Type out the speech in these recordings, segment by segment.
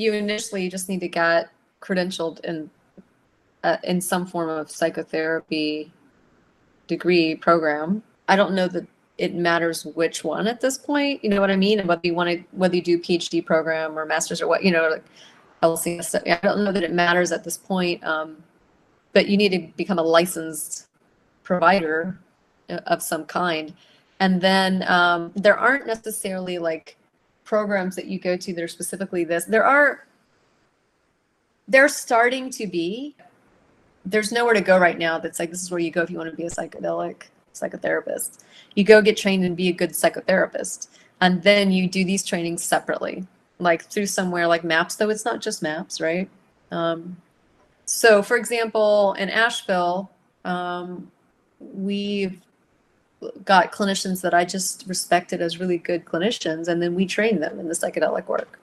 you initially just need to get credentialed in some form of psychotherapy degree program. I don't know that it matters which one at this point. You know what I mean? And whether you do PhD program or master's or what, like LCS. I don't know that it matters at this point. But you need to become a licensed provider of some kind. And then there aren't necessarily like programs that you go to that are specifically this. They're starting to be. There's nowhere to go right now that's like, this is where you go if you want to be a psychedelic psychotherapist. You go get trained and be a good psychotherapist. And then you do these trainings separately, like through somewhere like MAPS, though it's not just MAPS, right? So for example, in Asheville, we've got clinicians that I just respected as really good clinicians, and then we train them in the psychedelic work,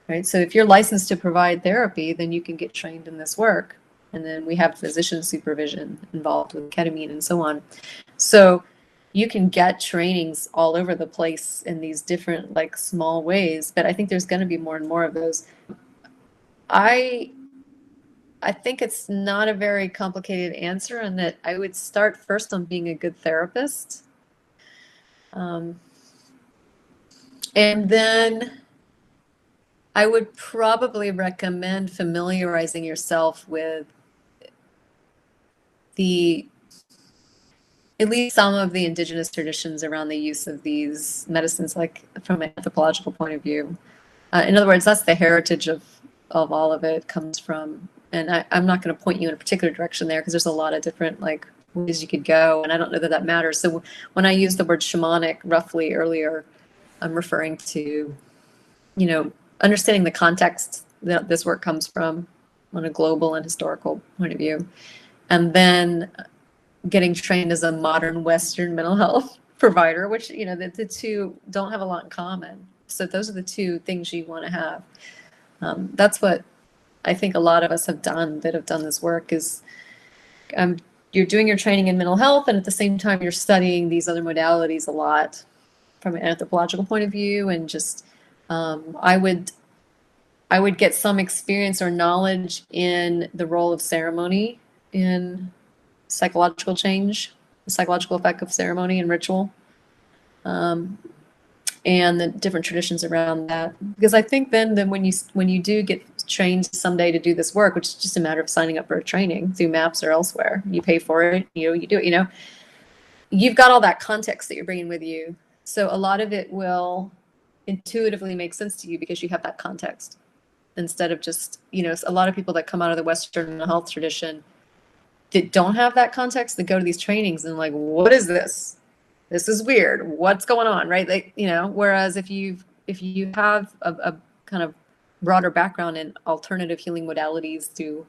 right? So if you're licensed to provide therapy, then you can get trained in this work. And then we have physician supervision involved with ketamine and so on. So you can get trainings all over the place in these different like small ways, but I think there's going to be more and more of those. I think it's not a very complicated answer, and that I would start first on being a good therapist. And then I would probably recommend familiarizing yourself with at least some of the indigenous traditions around the use of these medicines, like from an anthropological point of view. In other words, that's the heritage of all of it comes from. And I'm not going to point you in a particular direction there, because there's a lot of different like ways you could go, and I don't know that matters. So when I use the word shamanic roughly earlier, I'm referring to, understanding the context that this work comes from on a global and historical point of view, and then getting trained as a modern Western mental health provider, which, the two don't have a lot in common. So those are the two things you want to have. That's what I think a lot of us have done that have done this work is you're doing your training in mental health, and at the same time you're studying these other modalities a lot from an anthropological point of view. And just I would get some experience or knowledge in the role of ceremony in psychological change, the psychological effect of ceremony and ritual, and the different traditions around that. Because I think then when you do get trained someday to do this work, which is just a matter of signing up for a training through MAPS or elsewhere, you pay for it, you do it, you've got all that context that you're bringing with you. So a lot of it will intuitively make sense to you because you have that context, instead of just, a lot of people that come out of the Western mental health tradition that don't have that context, that go to these trainings and like, what is this? This is weird. What's going on, right? Like, whereas if you have a kind of broader background in alternative healing modalities through,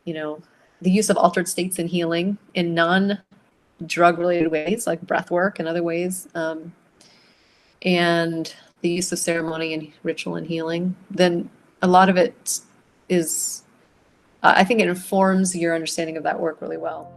the use of altered states in healing in non-drug related ways, like breath work and other ways, and the use of ceremony and ritual and healing, then a lot of it is, I think it informs your understanding of that work really well.